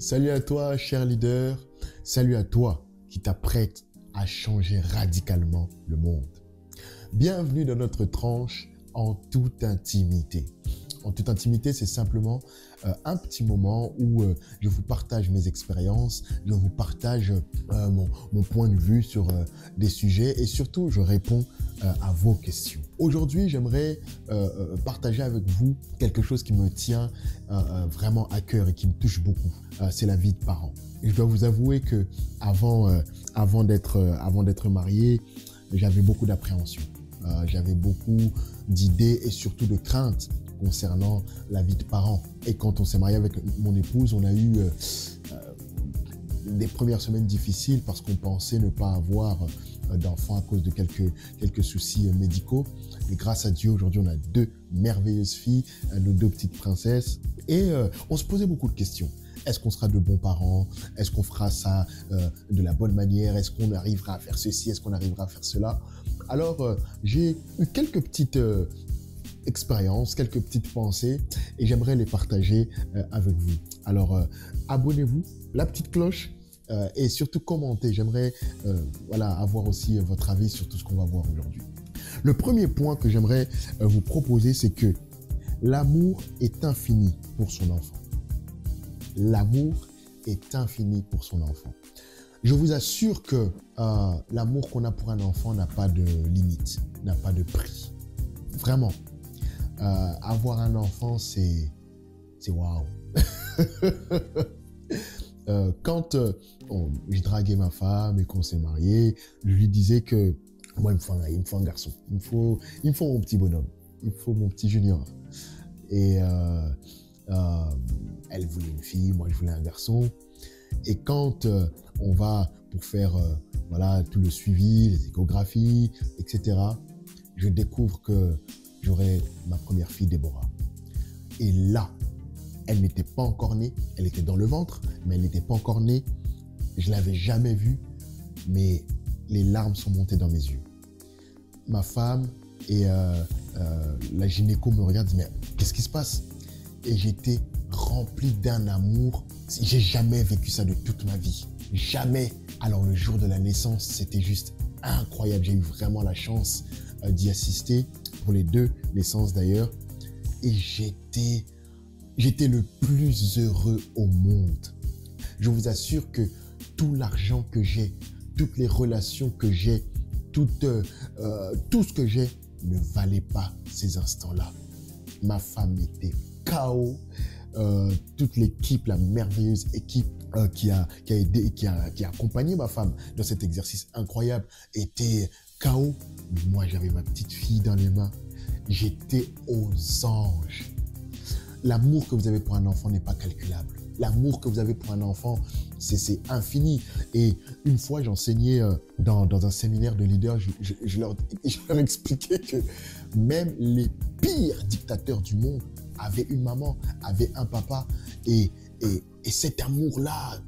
Salut à toi, cher leader. Salut à toi qui t'apprête à changer radicalement le monde. Bienvenue dans notre tranche en toute intimité. En toute intimité, c'est simplement un petit moment où je vous partage mes expériences, je vous partage mon point de vue sur des sujets et surtout, je réponds à vos questions. Aujourd'hui, j'aimerais partager avec vous quelque chose qui me tient vraiment à cœur et qui me touche beaucoup. C'est la vie de parents. Et je dois vous avouer que avant d'être marié, j'avais beaucoup d'appréhension. J'avais beaucoup d'idées et surtout de craintes concernant la vie de parents. Et quand on s'est marié avec mon épouse, on a eu des premières semaines difficiles parce qu'on pensait ne pas avoir d'enfants à cause de quelques soucis médicaux. Et grâce à Dieu, aujourd'hui, on a deux merveilleuses filles, nos deux petites princesses. Et on se posait beaucoup de questions. Est-ce qu'on sera de bons parents? Est-ce qu'on fera ça de la bonne manière? Est-ce qu'on arrivera à faire ceci? Est-ce qu'on arrivera à faire cela? Alors, j'ai eu quelques petites expériences, quelques petites pensées et j'aimerais les partager avec vous. Alors, abonnez-vous, la petite cloche et surtout commentez. J'aimerais avoir aussi votre avis sur tout ce qu'on va voir aujourd'hui. Le premier point que j'aimerais vous proposer, c'est que l'amour est infini pour son enfant. L'amour est infini pour son enfant. Je vous assure que l'amour qu'on a pour un enfant n'a pas de limite, n'a pas de prix. Vraiment. Avoir un enfant, c'est waouh. Quand j'ai dragué ma femme et qu'on s'est marié, je lui disais que moi, il me faut un garçon. Il me faut mon petit bonhomme. Il me faut mon petit junior. Et elle voulait une fille, moi je voulais un garçon. Et quand on va pour faire tout le suivi, les échographies, etc., je découvre que j'aurai ma première fille, Déborah. Et là, elle n'était pas encore née, elle était dans le ventre, mais elle n'était pas encore née. Je ne l'avais jamais vue, mais les larmes sont montées dans mes yeux. Ma femme et la gynéco me regardent et disent « Mais qu'est-ce qui se passe ?» Et j'étais rempli d'un amour. J'ai jamais vécu ça de toute ma vie. Jamais. Alors le jour de la naissance, c'était juste incroyable. J'ai eu vraiment la chance d'y assister pour les deux naissances d'ailleurs. Et j'étais le plus heureux au monde. Je vous assure que tout l'argent que j'ai, toutes les relations que j'ai, tout ce que j'ai ne valait pas ces instants-là. Ma femme était KO. Toute l'équipe, la merveilleuse équipe qui a accompagné ma femme dans cet exercice incroyable était KO. Moi, j'avais ma petite fille dans les mains. J'étais aux anges. L'amour que vous avez pour un enfant n'est pas calculable. L'amour que vous avez pour un enfant, c'est infini. Et une fois, j'enseignais dans un séminaire de leaders, je leur expliquais que même les pires dictateurs du monde avaient une maman, avaient un papa. Et cet amour-là,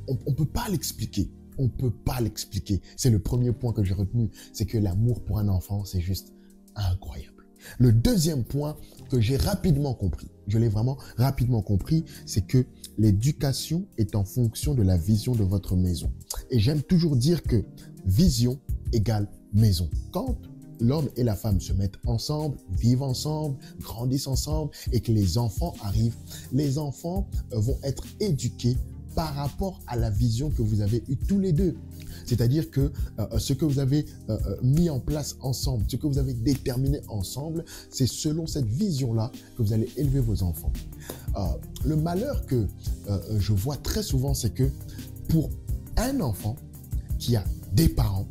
on ne peut pas l'expliquer. On ne peut pas l'expliquer. C'est le premier point que j'ai retenu, c'est que l'amour pour un enfant, c'est juste incroyable. Le deuxième point que j'ai rapidement compris, je l'ai vraiment rapidement compris, c'est que l'éducation est en fonction de la vision de votre maison. Et j'aime toujours dire que vision égale maison. Quand l'homme et la femme se mettent ensemble, vivent ensemble, grandissent ensemble et que les enfants arrivent, les enfants vont être éduqués par rapport à la vision que vous avez eue tous les deux. C'est-à-dire que ce que vous avez mis en place ensemble, ce que vous avez déterminé ensemble, c'est selon cette vision-là que vous allez élever vos enfants. Le malheur que je vois très souvent, c'est que pour un enfant qui a des parents,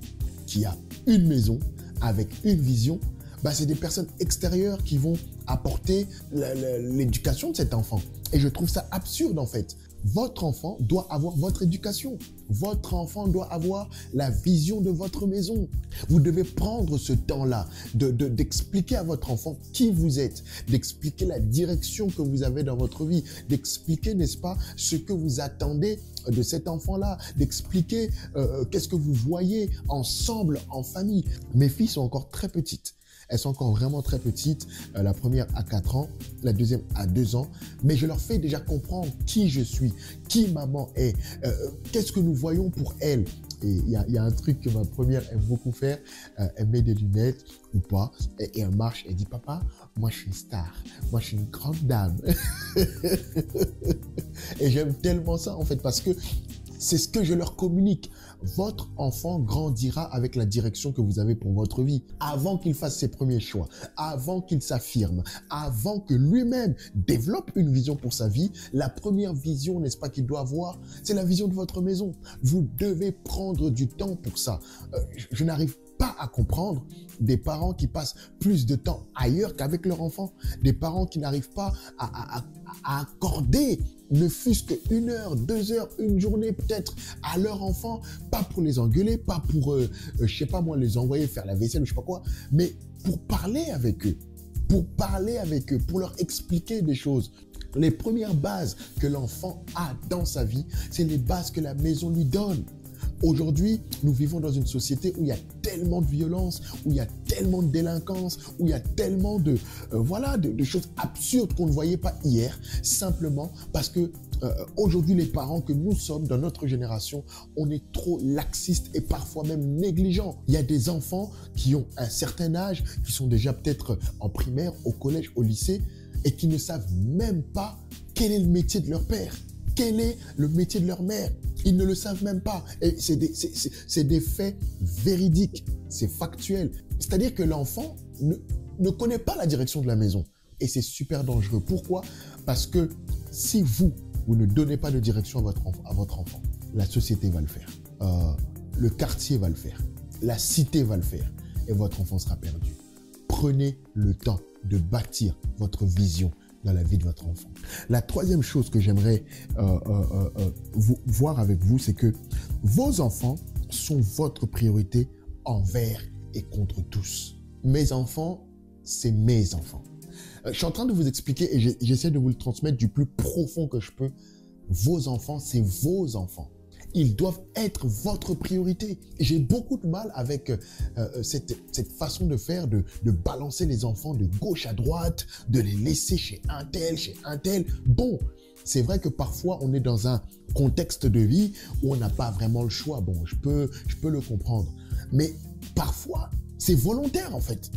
qui a une maison, avec une vision, c'est des personnes extérieures qui vont apporter l'éducation de cet enfant. Et je trouve ça absurde en fait. Votre enfant doit avoir votre éducation. Votre enfant doit avoir la vision de votre maison. Vous devez prendre ce temps-là d'expliquer à votre enfant qui vous êtes, d'expliquer la direction que vous avez dans votre vie, d'expliquer, n'est-ce pas, ce que vous attendez de cet enfant-là, d'expliquer qu'est-ce que vous voyez ensemble en famille. Mes filles sont encore très petites. Elles sont encore vraiment très petites. La première a 4 ans, la deuxième a 2 ans. Mais je leur fais déjà comprendre qui je suis, qui maman est, qu'est-ce que nous voyons pour elle. Et il y a un truc que ma première aime beaucoup faire. Elle met des lunettes ou pas, et elle marche, elle dit, papa, moi je suis une star, moi je suis une grande dame. Et j'aime tellement ça en fait, parce que c'est ce que je leur communique. Votre enfant grandira avec la direction que vous avez pour votre vie. Avant qu'il fasse ses premiers choix, avant qu'il s'affirme, avant que lui-même développe une vision pour sa vie, la première vision, n'est-ce pas, qu'il doit avoir, c'est la vision de votre maison. Vous devez prendre du temps pour ça. Je n'arrive pas à comprendre des parents qui passent plus de temps ailleurs qu'avec leur enfant. Des parents qui n'arrivent pas à accorder ne fût-ce qu'une heure, 2 heures, une journée peut-être à leur enfant, pas pour les engueuler, pas pour, je sais pas moi, les envoyer faire la vaisselle ou je sais pas quoi, mais pour parler avec eux, pour leur expliquer des choses. Les premières bases que l'enfant a dans sa vie, c'est les bases que la maison lui donne. Aujourd'hui, nous vivons dans une société où il y a tellement de violence, où il y a tellement de délinquance, où il y a tellement de choses absurdes qu'on ne voyait pas hier, simplement parce que aujourd'hui, les parents que nous sommes dans notre génération, on est trop laxistes et parfois même négligents. Il y a des enfants qui ont un certain âge, qui sont déjà peut-être en primaire, au collège, au lycée, et qui ne savent même pas quel est le métier de leur père. Quel est le métier de leur mère? Ils ne le savent même pas. Et c'est des faits véridiques, c'est factuel. C'est-à-dire que l'enfant ne connaît pas la direction de la maison. Et c'est super dangereux. Pourquoi? Parce que si vous ne donnez pas de direction à votre enfant, la société va le faire. Le quartier va le faire. La cité va le faire. Et votre enfant sera perdu. Prenez le temps de bâtir votre vision dans la vie de votre enfant. La troisième chose que j'aimerais voir avec vous, c'est que vos enfants sont votre priorité envers et contre tous. Mes enfants, c'est mes enfants. Je suis en train de vous expliquer et j'essaie de vous le transmettre du plus profond que je peux. Vos enfants, c'est vos enfants. Ils doivent être votre priorité. J'ai beaucoup de mal avec cette façon de faire, de balancer les enfants de gauche à droite, de les laisser chez un tel. Bon, c'est vrai que parfois on est dans un contexte de vie où on n'a pas vraiment le choix. Bon, je peux le comprendre. Mais parfois, c'est volontaire en fait.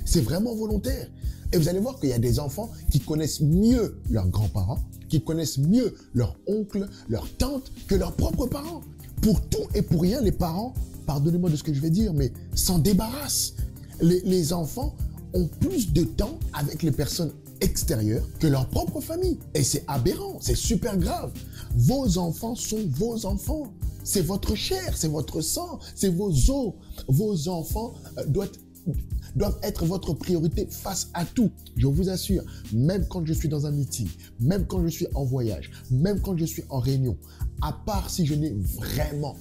C'est vraiment volontaire. Et vous allez voir qu'il y a des enfants qui connaissent mieux leurs grands-parents, qui connaissent mieux leur oncle, leur tante que leurs propres parents. Pour tout et pour rien, les parents, pardonnez-moi de ce que je vais dire, mais s'en débarrassent. Les enfants ont plus de temps avec les personnes extérieures que leur propre famille. Et c'est aberrant, c'est super grave. Vos enfants sont vos enfants. C'est votre chair, c'est votre sang, c'est vos os. Vos enfants doivent être votre priorité face à tout. Je vous assure, même quand je suis dans un meeting, même quand je suis en voyage, même quand je suis en réunion, à part si je n'ai vraiment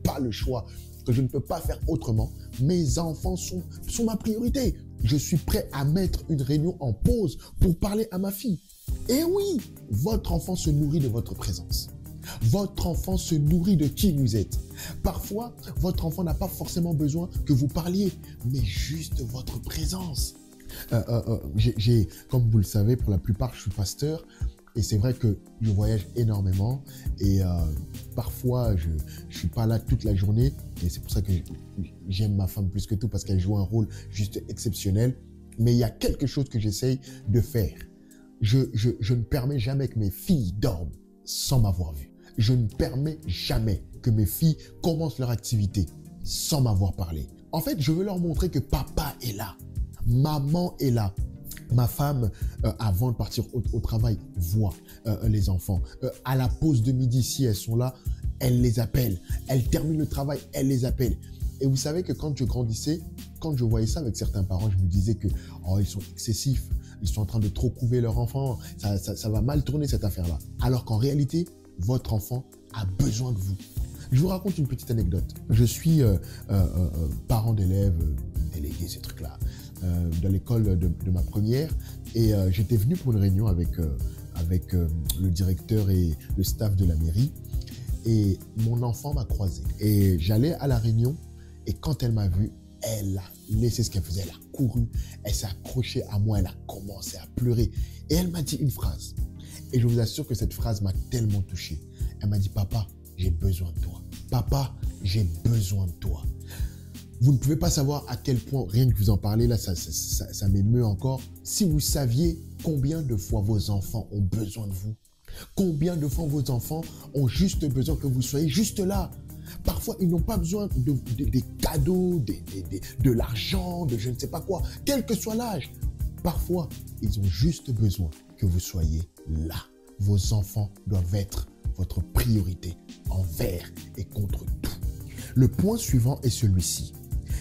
pas le choix, que je ne peux pas faire autrement, mes enfants sont ma priorité. Je suis prêt à mettre une réunion en pause pour parler à ma fille. Et oui, votre enfant se nourrit de votre présence. Votre enfant se nourrit de qui vous êtes. Parfois, votre enfant n'a pas forcément besoin que vous parliez, mais juste votre présence. Comme vous le savez, pour la plupart, je suis pasteur et c'est vrai que je voyage énormément et parfois, je ne suis pas là toute la journée et c'est pour ça que j'aime ma femme plus que tout parce qu'elle joue un rôle juste exceptionnel. Mais il y a quelque chose que j'essaye de faire. Je ne permets jamais que mes filles dorment sans m'avoir vu. Je ne permets jamais que mes filles commencent leur activité sans m'avoir parlé. En fait, je veux leur montrer que papa est là, maman est là. Ma femme, avant de partir au travail, voit les enfants. À la pause de midi, si elles sont là, elle les appelle. Elle termine le travail, elle les appelle. Et vous savez que quand je grandissais, quand je voyais ça avec certains parents, je me disais que ils sont excessifs, ils sont en train de trop couver leur enfant, ça va mal tourner cette affaire-là. Alors qu'en réalité, votre enfant a besoin de vous. Je vous raconte une petite anecdote. Je suis parent d'élèves, délégué, ces trucs-là, dans l'école de ma première. Et j'étais venu pour une réunion avec le directeur et le staff de la mairie. Et mon enfant m'a croisé. Et j'allais à la réunion. Et quand elle m'a vu, elle a laissé ce qu'elle faisait, elle a couru, elle s'est accrochée à moi, elle a commencé à pleurer. Et elle m'a dit une phrase. Et je vous assure que cette phrase m'a tellement touché. Elle m'a dit, papa, j'ai besoin de toi. Papa, j'ai besoin de toi. Vous ne pouvez pas savoir à quel point, rien que vous en parlez, là, ça m'émeut encore. Si vous saviez combien de fois vos enfants ont besoin de vous, combien de fois vos enfants ont juste besoin que vous soyez juste là. Parfois, ils n'ont pas besoin des cadeaux, de l'argent, de je ne sais pas quoi, quel que soit l'âge. Parfois, ils ont juste besoin que vous soyez là. Vos enfants doivent être votre priorité envers et contre tout. Le point suivant est celui-ci.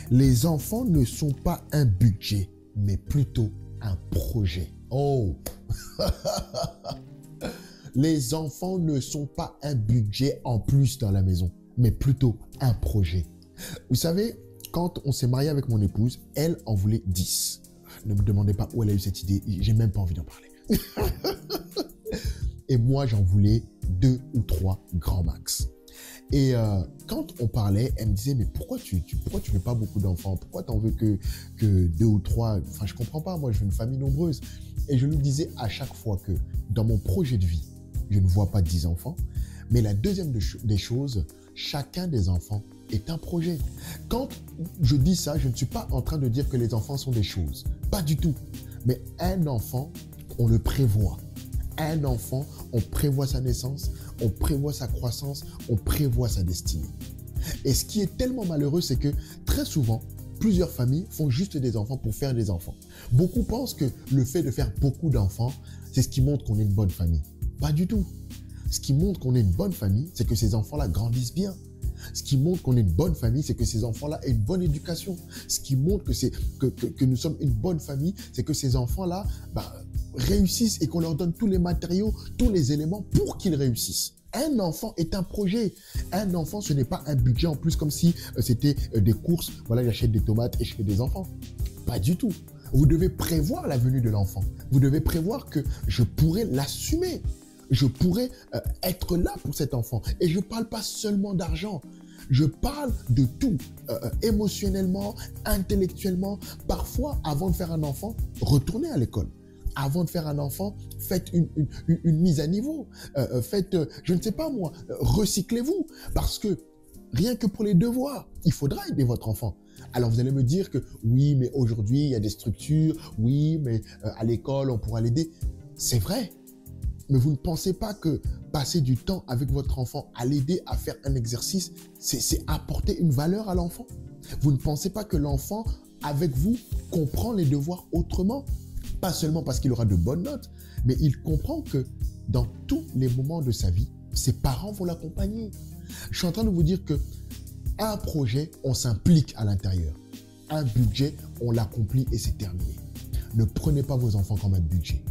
Les enfants ne sont pas un budget, mais plutôt un projet. Oh! Les enfants ne sont pas un budget en plus dans la maison, mais plutôt un projet. Vous savez, quand on s'est marié avec mon épouse, elle en voulait 10. Ne me demandez pas où elle a eu cette idée, j'ai même pas envie d'en parler. Et moi, j'en voulais 2 ou 3 grands max. Et quand on parlait, elle me disait, mais pourquoi tu veux pas beaucoup d'enfants? Pourquoi tu n'en veux que 2 ou 3? Enfin, je comprends pas, moi, je veux une famille nombreuse. Et je lui disais à chaque fois que dans mon projet de vie, je ne vois pas 10 enfants. Mais la deuxième des choses, chacun des enfants est un projet. Quand je dis ça, je ne suis pas en train de dire que les enfants sont des choses. Pas du tout. Mais un enfant, on le prévoit. Un enfant, on prévoit sa naissance, on prévoit sa croissance, on prévoit sa destinée. Et ce qui est tellement malheureux, c'est que très souvent, plusieurs familles font juste des enfants pour faire des enfants. Beaucoup pensent que le fait de faire beaucoup d'enfants, c'est ce qui montre qu'on est une bonne famille. Pas du tout. Ce qui montre qu'on est une bonne famille, c'est que ces enfants-là grandissent bien. Ce qui montre qu'on est une bonne famille, c'est que ces enfants-là aient une bonne éducation. Ce qui montre que nous sommes une bonne famille, c'est que ces enfants-là réussissent et qu'on leur donne tous les matériaux, tous les éléments pour qu'ils réussissent. Un enfant est un projet. Un enfant, ce n'est pas un budget en plus comme si c'était des courses. Voilà, j'achète des tomates et je fais des enfants. Pas du tout. Vous devez prévoir la venue de l'enfant. Vous devez prévoir que je pourrais l'assumer. Je pourrais être là pour cet enfant. Et je ne parle pas seulement d'argent. Je parle de tout, émotionnellement, intellectuellement. Parfois, avant de faire un enfant, retournez à l'école. Avant de faire un enfant, faites une mise à niveau. Faites, je ne sais pas moi, recyclez-vous. Parce que rien que pour les devoirs, il faudra aider votre enfant. Alors vous allez me dire que oui, mais aujourd'hui, il y a des structures. Oui, mais à l'école, on pourra l'aider. C'est vrai. Mais vous ne pensez pas que passer du temps avec votre enfant, à l'aider à faire un exercice, c'est apporter une valeur à l'enfant? Vous ne pensez pas que l'enfant, avec vous, comprend les devoirs autrement? Pas seulement parce qu'il aura de bonnes notes, mais il comprend que dans tous les moments de sa vie, ses parents vont l'accompagner. Je suis en train de vous dire que un projet, on s'implique à l'intérieur. Un budget, on l'accomplit et c'est terminé. Ne prenez pas vos enfants comme un budget.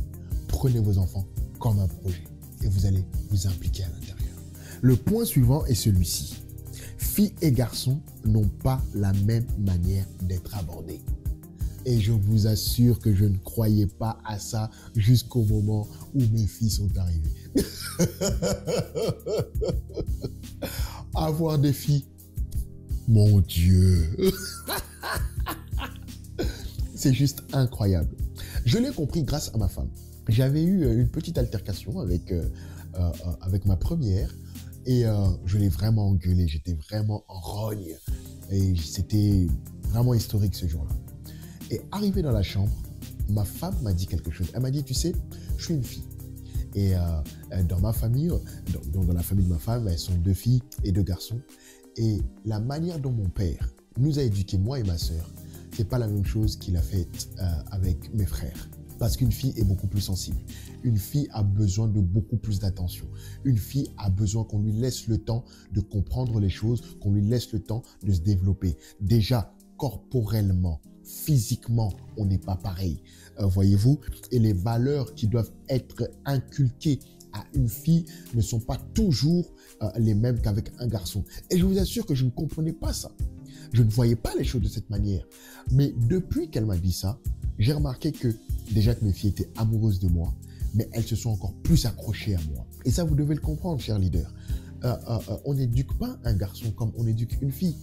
Prenez vos enfants comme un projet et vous allez vous impliquer à l'intérieur. Le point suivant est celui-ci. Filles et garçons n'ont pas la même manière d'être abordés. Et je vous assure que je ne croyais pas à ça jusqu'au moment où mes filles sont arrivées. Avoir des filles, mon Dieu, c'est juste incroyable. Je l'ai compris grâce à ma femme. J'avais eu une petite altercation avec ma première et je l'ai vraiment engueulée, j'étais vraiment en rogne et c'était vraiment historique ce jour-là. Et arrivé dans la chambre, ma femme m'a dit quelque chose. Elle m'a dit, tu sais, je suis une fille. Et dans ma famille, dans la famille de ma femme, elles sont 2 filles et 2 garçons. Et la manière dont mon père nous a éduqués, moi et ma sœur, c'est pas la même chose qu'il a fait avec mes frères. Parce qu'une fille est beaucoup plus sensible. Une fille a besoin de beaucoup plus d'attention. Une fille a besoin qu'on lui laisse le temps de comprendre les choses, qu'on lui laisse le temps de se développer. Déjà, corporellement, physiquement, on n'est pas pareil. Voyez-vous? Et les valeurs qui doivent être inculquées à une fille ne sont pas toujours les mêmes qu'avec un garçon. Et je vous assure que je ne comprenais pas ça. Je ne voyais pas les choses de cette manière. Mais depuis qu'elle m'a dit ça, j'ai remarqué que déjà que mes filles étaient amoureuses de moi, mais elles se sont encore plus accrochées à moi. Et ça, vous devez le comprendre, chers leaders. on n'éduque pas un garçon comme on éduque une fille.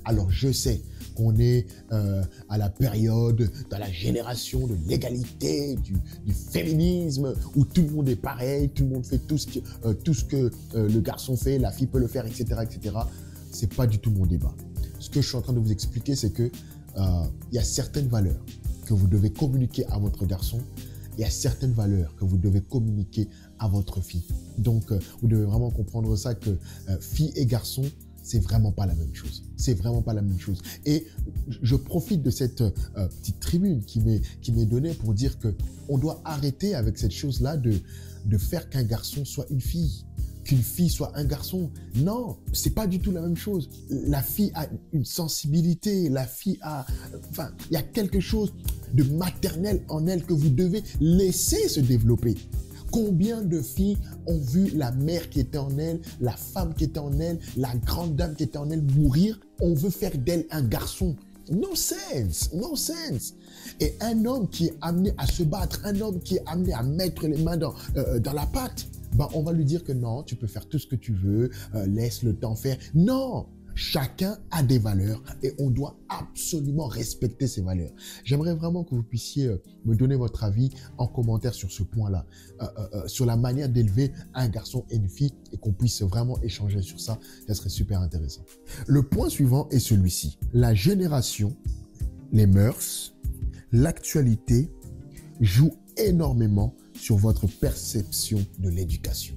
Alors je sais qu'on est à la période, dans la génération de l'égalité, du féminisme, où tout le monde est pareil, tout le monde fait tout ce que le garçon fait, la fille peut le faire, etc., etc. C'est pas du tout mon débat. Ce que je suis en train de vous expliquer, c'est que il y a certaines valeurs que vous devez communiquer à votre garçon. Il y a certaines valeurs que vous devez communiquer à votre fille. Donc, vous devez vraiment comprendre ça, que fille et garçon, c'est vraiment pas la même chose. C'est vraiment pas la même chose. Et je profite de cette petite tribune qui m'est donnée pour dire que on doit arrêter avec cette chose-là de faire qu'un garçon soit une fille, qu'une fille soit un garçon. Non, c'est pas du tout la même chose. La fille a une sensibilité, la fille a... Enfin, il y a quelque chose de maternel en elle que vous devez laisser se développer. Combien de filles ont vu la mère qui était en elle, la femme qui était en elle, la grande dame qui était en elle mourir? On veut faire d'elle un garçon. Nonsense, nonsense. Et un homme qui est amené à se battre, un homme qui est amené à mettre les mains dans la pâte, ben on va lui dire que non, tu peux faire tout ce que tu veux, laisse le temps faire. Non, chacun a des valeurs et on doit absolument respecter ces valeurs. J'aimerais vraiment que vous puissiez me donner votre avis en commentaire sur ce point-là, sur la manière d'élever un garçon et une fille, et qu'on puisse vraiment échanger sur ça. Ça serait super intéressant. Le point suivant est celui-ci. La génération, les mœurs, l'actualité jouent énormément sur votre perception de l'éducation.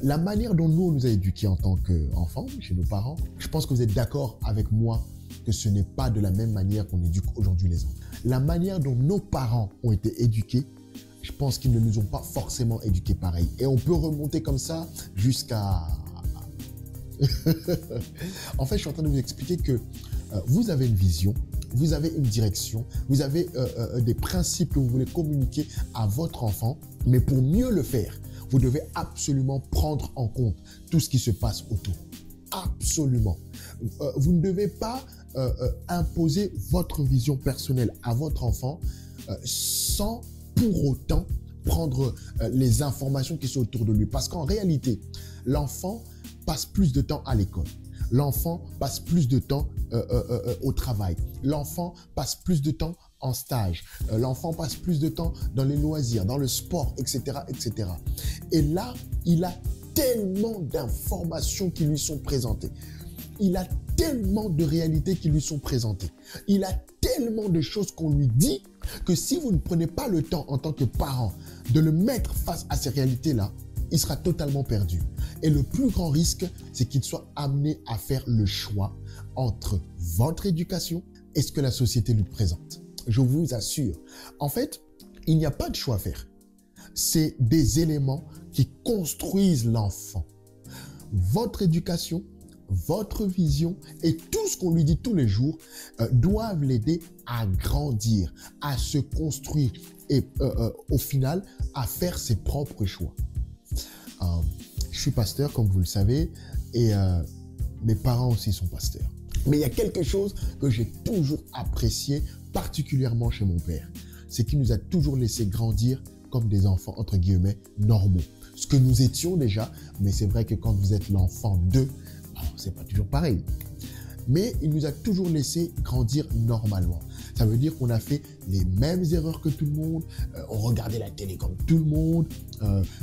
La manière dont nous, on nous a éduqués en tant qu'enfants, chez nos parents, je pense que vous êtes d'accord avec moi que ce n'est pas de la même manière qu'on éduque aujourd'hui les enfants. La manière dont nos parents ont été éduqués, je pense qu'ils ne nous ont pas forcément éduqués pareil. Et on peut remonter comme ça jusqu'à... En fait, je suis en train de vous expliquer que vous avez une vision, vous avez une direction, vous avez des principes que vous voulez communiquer à votre enfant, mais pour mieux le faire, vous devez absolument prendre en compte tout ce qui se passe autour. Absolument. Vous ne devez pas imposer votre vision personnelle à votre enfant sans pour autant prendre les informations qui sont autour de lui. Parce qu'en réalité, l'enfant passe plus de temps à l'école. L'enfant passe plus de temps au travail. L'enfant passe plus de temps en stage. L'enfant passe plus de temps dans les loisirs, dans le sport, etc., etc. Et là, il a tellement d'informations qui lui sont présentées. Il a tellement de réalités qui lui sont présentées. Il a tellement de choses qu'on lui dit que si vous ne prenez pas le temps en tant que parent de le mettre face à ces réalités-là, il sera totalement perdu. Et le plus grand risque, c'est qu'il soit amené à faire le choix entre votre éducation et ce que la société lui présente. Je vous assure. En fait, il n'y a pas de choix à faire. C'est des éléments qui construisent l'enfant. Votre éducation, votre vision et tout ce qu'on lui dit tous les jours doivent l'aider à grandir, à se construire et au final, à faire ses propres choix. Je suis pasteur, comme vous le savez, et mes parents aussi sont pasteurs. Mais il y a quelque chose que j'ai toujours apprécié, particulièrement chez mon père. C'est qu'il nous a toujours laissé grandir comme des enfants, entre guillemets, normaux. Ce que nous étions déjà, mais c'est vrai que quand vous êtes l'enfant d'eux, c'est pas toujours pareil. Mais il nous a toujours laissé grandir normalement. Ça veut dire qu'on a fait les mêmes erreurs que tout le monde, on regardait la télé comme tout le monde,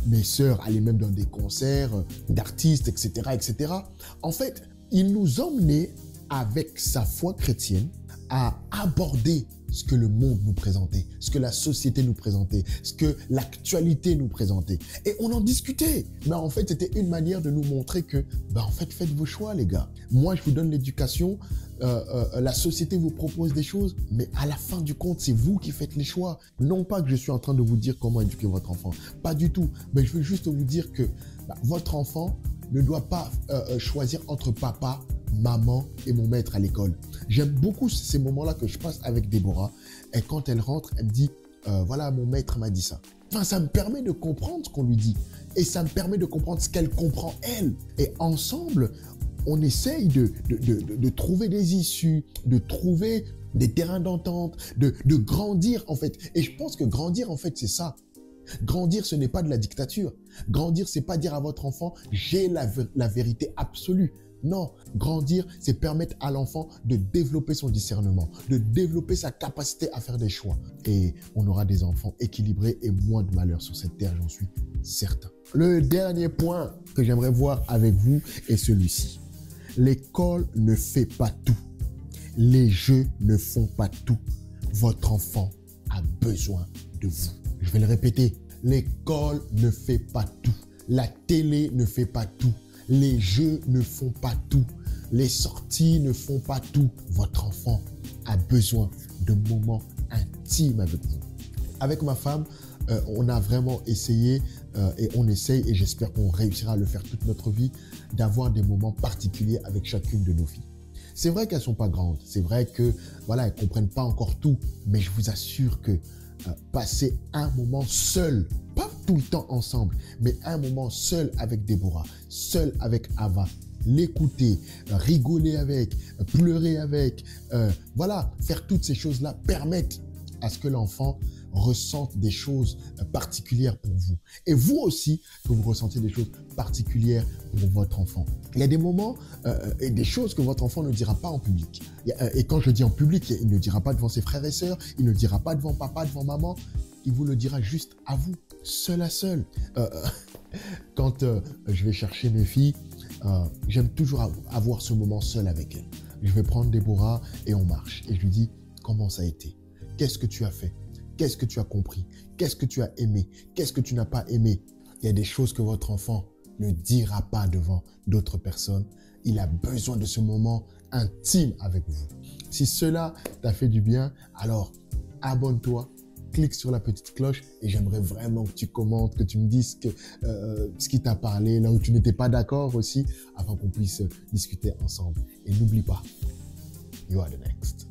mes sœurs allaient même dans des concerts d'artistes, etc., etc. En fait, il nous emmenait avec sa foi chrétienne à aborder ce que le monde nous présentait, ce que la société nous présentait, ce que l'actualité nous présentait. Et on en discutait. Mais en fait, c'était une manière de nous montrer que, en fait, faites vos choix, les gars. Moi, je vous donne l'éducation, la société vous propose des choses, mais à la fin du compte, c'est vous qui faites les choix. Non pas que je suis en train de vous dire comment éduquer votre enfant. Pas du tout. Mais je veux juste vous dire que votre enfant ne doit pas choisir entre papa, maman et mon maître à l'école. J'aime beaucoup ces moments-là que je passe avec Déborah. Et quand elle rentre, elle me dit voilà, mon maître m'a dit ça. Enfin, ça me permet de comprendre ce qu'on lui dit. Et ça me permet de comprendre ce qu'elle comprend, elle. Et ensemble, on essaye de trouver des issues, de trouver des terrains d'entente, de grandir, en fait. Et je pense que grandir, en fait, c'est ça. Grandir, ce n'est pas de la dictature. Grandir, c'est pas dire à votre enfant, j'ai la vérité absolue. Non, grandir, c'est permettre à l'enfant de développer son discernement, de développer sa capacité à faire des choix. Et on aura des enfants équilibrés et moins de malheur sur cette terre, j'en suis certain. Le dernier point que j'aimerais voir avec vous est celui-ci. L'école ne fait pas tout. Les jeux ne font pas tout. Votre enfant a besoin de vous. Je vais le répéter. L'école ne fait pas tout. La télé ne fait pas tout. Les jeux ne font pas tout. Les sorties ne font pas tout. Votre enfant a besoin de moments intimes avec vous. Avec ma femme, on a vraiment essayé et on essaye, et j'espère qu'on réussira à le faire toute notre vie, d'avoir des moments particuliers avec chacune de nos filles. C'est vrai qu'elles sont pas grandes, c'est vrai que voilà, elles comprennent pas encore tout, mais je vous assure que passer un moment seul, pas tout le temps ensemble, mais un moment seul avec Déborah, seul avec Ava, l'écouter, rigoler avec, pleurer avec, voilà, faire toutes ces choses-là permettent à ce que l'enfant ressente des choses particulières pour vous. Et vous aussi, que vous ressentiez des choses particulières pour votre enfant. Il y a des moments et des choses que votre enfant ne dira pas en public. Et quand je dis en public, il ne dira pas devant ses frères et sœurs, il ne dira pas devant papa, devant maman, il vous le dira juste à vous, seul à seul. Quand je vais chercher mes filles, j'aime toujours avoir ce moment seul avec elles. Je vais prendre Déborah et on marche. Et je lui dis, comment ça a été? Qu'est-ce que tu as fait? Qu'est-ce que tu as compris? Qu'est-ce que tu as aimé? Qu'est-ce que tu n'as pas aimé? Il y a des choses que votre enfant ne dira pas devant d'autres personnes. Il a besoin de ce moment intime avec vous. Si cela t'a fait du bien, alors abonne-toi, clique sur la petite cloche et j'aimerais vraiment que tu commentes, que tu me dises ce qui t'a parlé, là où tu n'étais pas d'accord aussi, afin qu'on puisse discuter ensemble. Et n'oublie pas, you are the next.